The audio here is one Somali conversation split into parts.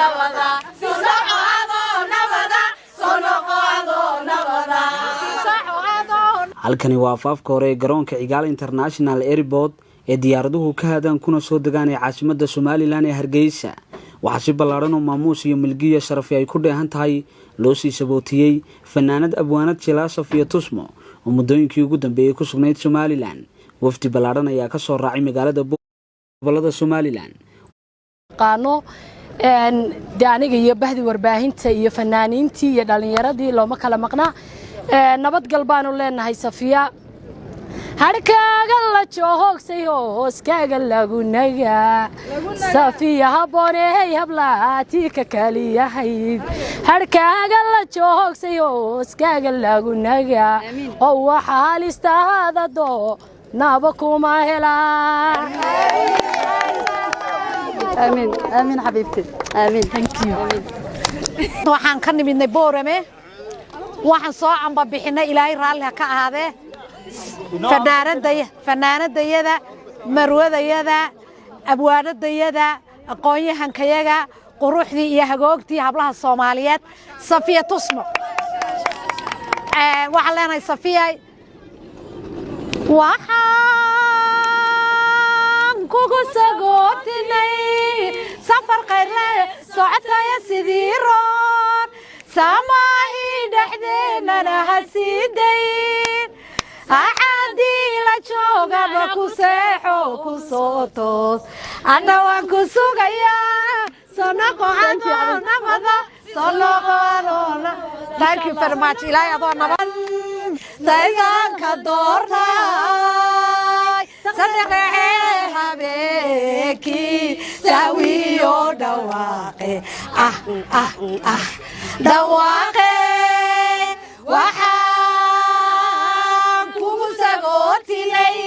nabada sisaco ado nabada sonoqo ado nabada sisaco ado. halkani waa afaafka hore ee garoonka Cigaal International Airport ee diyaaraduhu ka hadaan kuna soo degaan ee caasimadda Somaliland ee Hargeysa. waxaa si ballaaran oo maamuus iyo milkiye sharaf ay ku dheehan tahay loo sii sabootiyay fanaanad abwaanad Jilaasaf iyo Tusmo oo muddooyinkii ugu dambeeyay ku sugnayd Somaliland. wafdi ballaaran ayaa ka soo raacay magaalada gobolada Somaliland. qaano aniga iyo bahdi warbaahinta iyo fanaaniintii iyo dhalinyaradii looma kala maqnaa. nabad galbaanu leenahay Safiya harkaaga la joogsay hooskaaga lagu naga Safiya haboonay hablaati ka kaliyahay harkaaga la joogsay hooskaaga lagu naga oo waxa halistaada doo naba kuma helaa. آمين آمين حبيبتي آمين thank you. waxaan ka nimidnay Boorame waxaan soo amba bixinay Ilaahay raalli ka ahaade fanaanadayada marwadayada abwaanadayada aqoonyahankayaga quruxdii iyo hagoogtii hablaha Soomaaliyeed Safiya Tusmo waxaan leenahay Safiya waxaan kugu sagootinay safar khayr leh socotaya sidii roon samaahi dhexdeena hasiidayn aadii la joogaba ku seexo ku soo toos ana waan ku sugayaa sonoqo nabada sonoqo thank you very much ilaahay adoo nabad saydanka doortay sadaqee habeeki sawiyo dhawaaqe dhawaaqe waxaan kugu sagootinay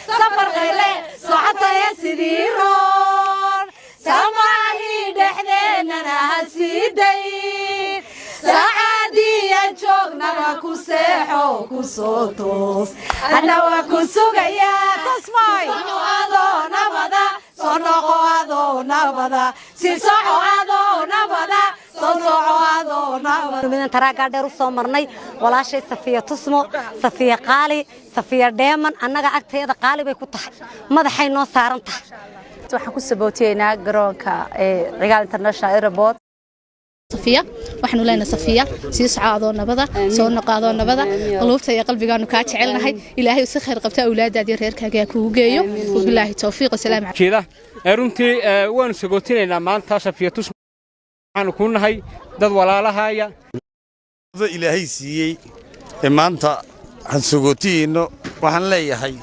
safar qayle socotaya sidii roon samaahi dhexdeena hasiiday saacadiya joognaba ku seexo ku soo toos ana waa ku sugayaa Tusmoy adoo nabada sonoqo adoo nabada sisaco adoo nabada sonoqo adoo nabada من تراجع درس ومرني ولا شيء صفية تصمو صفية قالي صفية دائما أنا قعدت هذا قالي بيكون ما ذحين نص صارنته waxaan ku sabootiyeynaa garoonka Cigaal International Airport صفية وحنا لنا صفية سيس عاضو نبضة صون قاضو نبضة قلوبتها يا قلبي قانو كاتش علنا هاي إلهي وسخر قبتها أولاد دير هيرك هجاكو جيو وبالله التوفيق والسلام عليكم كذا runtii waan sagootineynaa maanta Safiya Tusmo waxaan ku nahay dad walaalahaaya ilaahay siiyay maanta han sagootiyno waxaan leeyahay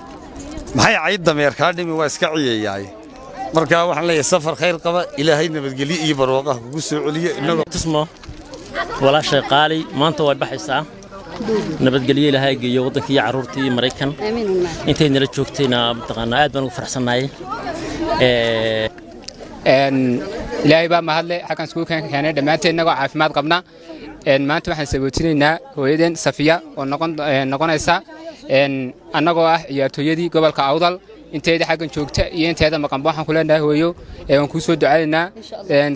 maxay cayd dameerka dhimi waa iska ciyaayay marka waxaan leeyahay safar khayr qaba ilaahay nabadgeliyo iyo barwaaqo kugu soo celiyo inaga Tusmo wala shay qaali maanta way baxaysaa nabadgeliyo ilaahay geeyo wadankii caruurtii Mareykan intay nala joogtayna taqaana aad baan ugu faraxsanahay ilaahay baa mahadle xakan isku keenay dhamaanteen inagoo caafimaad qabna maanta waxaan sabootinaynaa hooyadeen Safiya oo noqonaysa anagoo ah ciyaartooyadii gobolka Awdal inteeda xagan joogta iyo inteeda maqan waxaan ku leenahay hooyo waan ku soo ducaynaynaa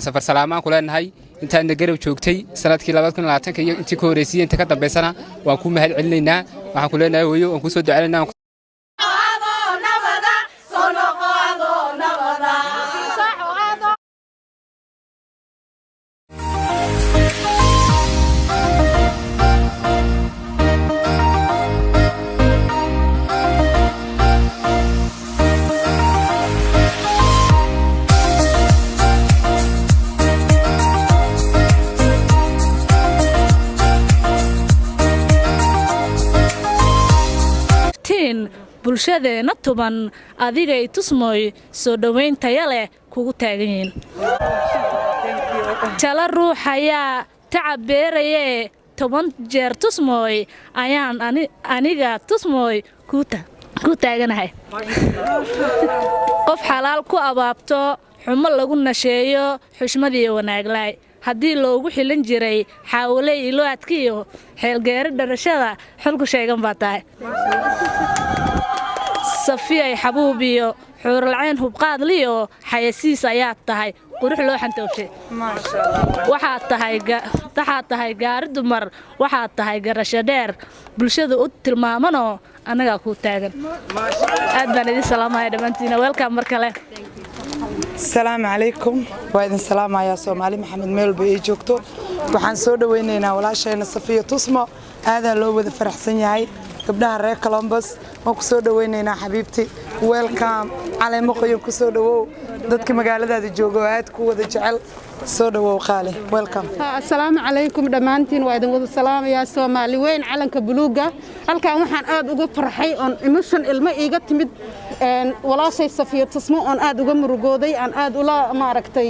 safar salaamaan ku leenahay intaan garab joogtay sanadkii 2020 iyo intii ka horeysay inta ka dambeysana waan ku mahad celinaynaa waxaan ku leenahay hooyo waan ku soo ducaynaynaa bulshadeena tuban adiga ay Tusmoy soo dhaweynta leh kugu taagan yihiin tala ruuxaya tacabeeraye 10 jeer Tusmoy ayaan aniga Tusmoy ku taaganahay qof xalaal ku abaabto xumo lagu nasheeyo xushmad iyo wanaag leh haddii loogu xilin jiray xawle ilo adkiyo xeelgeer dharashada xilku sheegan baa tahay Safiya xabuubiyo xurul ceen hubqaad liyo xayasiis ayaa tahay qurux loo xantoobshay waxaad tahay gaari dumar waxaad tahay garasho dheer bulshada u tilmaamanoo annagaa kuu taagan aad baan idin salaamaya dhammaantiina weelkaan mar kale السلام عليكم وإذن سلام يا سومالي محمد ميل بيجوكتو وحن سودا ويننا ولا شيء صفية تصمى هذا لو بده فرح سنياي قبلها ريك كولومبوس وكسودا ويننا حبيبتي ويلكم على مقيم كسودا و ضدك مقالة هذه جوجوات كوة جعل سودا وخالي ويلكم السلام عليكم دمانتين وإذن وذ السلام يا سومالي وين علنك بلوجة هل كان وحن آد ugu farxay on emotion ilma iga timid walaashay Safiya Tusmo on aad uga murugooday aan aad ula maaragtay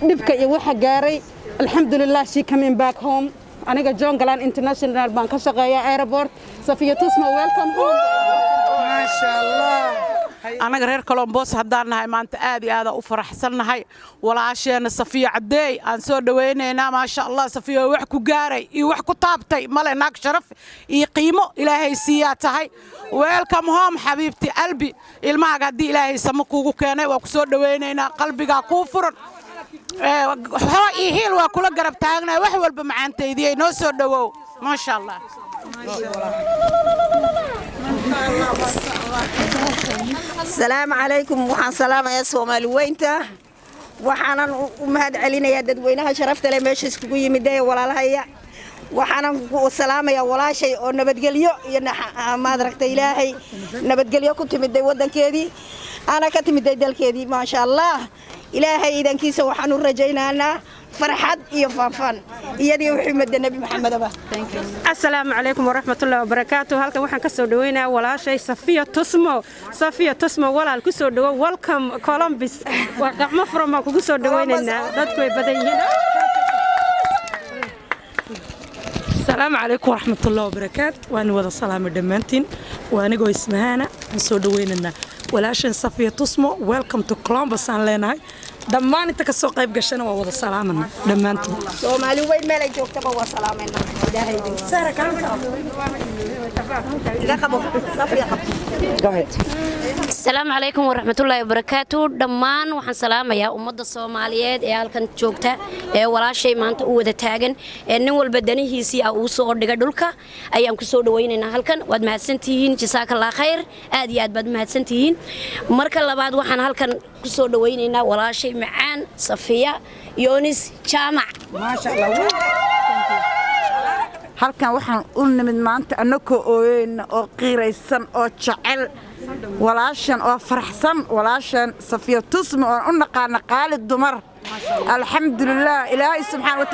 dibka iyo waxa gaaray alxamdulillah she coming back home aniga John Galan International Bank ka shaqeeya airport Safiya Tusmo welcome home ما شاء الله anaga reer Columbus haddaan nahay maanta aad iyo aad u faraxsanahay walaasheena Safiya Cadeey aan soo dhaweyneynaa ma sha Allah Safiya wax ku gaaray iyo wax ku taabtay male naag sharaf iyo qiimo ilaahay siiyaa tahay welcome home xabiibti qalbi ilmaaga hadii ilaahay sama kuugu keenay waa ku soo dhaweyneynaa qalbiga ku furan hoo iyo heel waa kula garab taagnahay wax walba macaanteydii noo soo dhawow ma sha Allah السلام عليكم وحن سلام يا سومالي وينتا وحنا ومهد علينا يا ددوينها شرفت لي ماشي اسكو يمداي ولا لهيا وحنا سلام يا ولا شيء او نبدغليو ما دركت الهي نبدغليو كنت مداي ودنكيدي انا كتمداي دلكيدي ما شاء الله الهي اذنكيسا وحن رجينانا فرحات iyo faafan iyadii Muhammad Nabi Muhammad aba Assalamu alaykum wa rahmatullahi wa barakatuh halkan waxaan ka soo dhaweynaa walaashay Safiya Tusmo walaal ku soo dhawo welcome Columbus waa gacmo furan ma kugu soo dhaweynaynaa dadku way badan yihiin السلام عليكم ورحمة الله وبركاته وأنا وذا سلام دمانتين وأنا جو اسمهانا نسود ويننا ولاشن صفية تصمو welcome to Columbus أنا لنا دمان أنت كسوق يبقى شنو وذا سلامنا دمانتين سومالي وين مالك جوكتب وسلامنا سارة كلام السلام عليكم ورحمة الله وبركاته دمان وحن سلام يا أمد الصوماليات يا هالكن جوكتا ولا شيء ما أنت أود تاجن نول بدني هي سي أو صور دقدولك أيام كسود ويننا هالكن ود ما سنتين جزاك الله خير أديات بد ما سنتين مركل بعد وحن هالكن كسود ويننا ولا شيء معان صفية يونس جامع ما شاء الله halkan waxaan u nimid maanta anako ooyeen oo qiiraysan oo jacel walaashan oo faraxsan walaashan Safiya Tusmo oo u naqaan qaali dumar alxamdulillah ilaahay subhanahu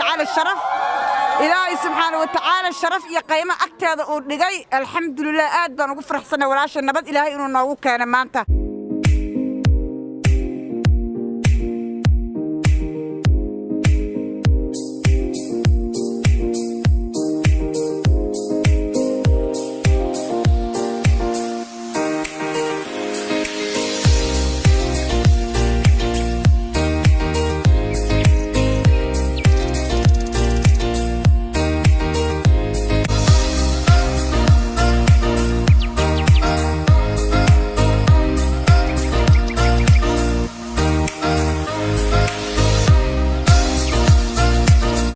wa ta'ala sharaf iyo qiimo agteeda uu dhigay alxamdulillah aad baan ugu faraxsanahay walaashan nabad ilaahay inuu noogu keenay maanta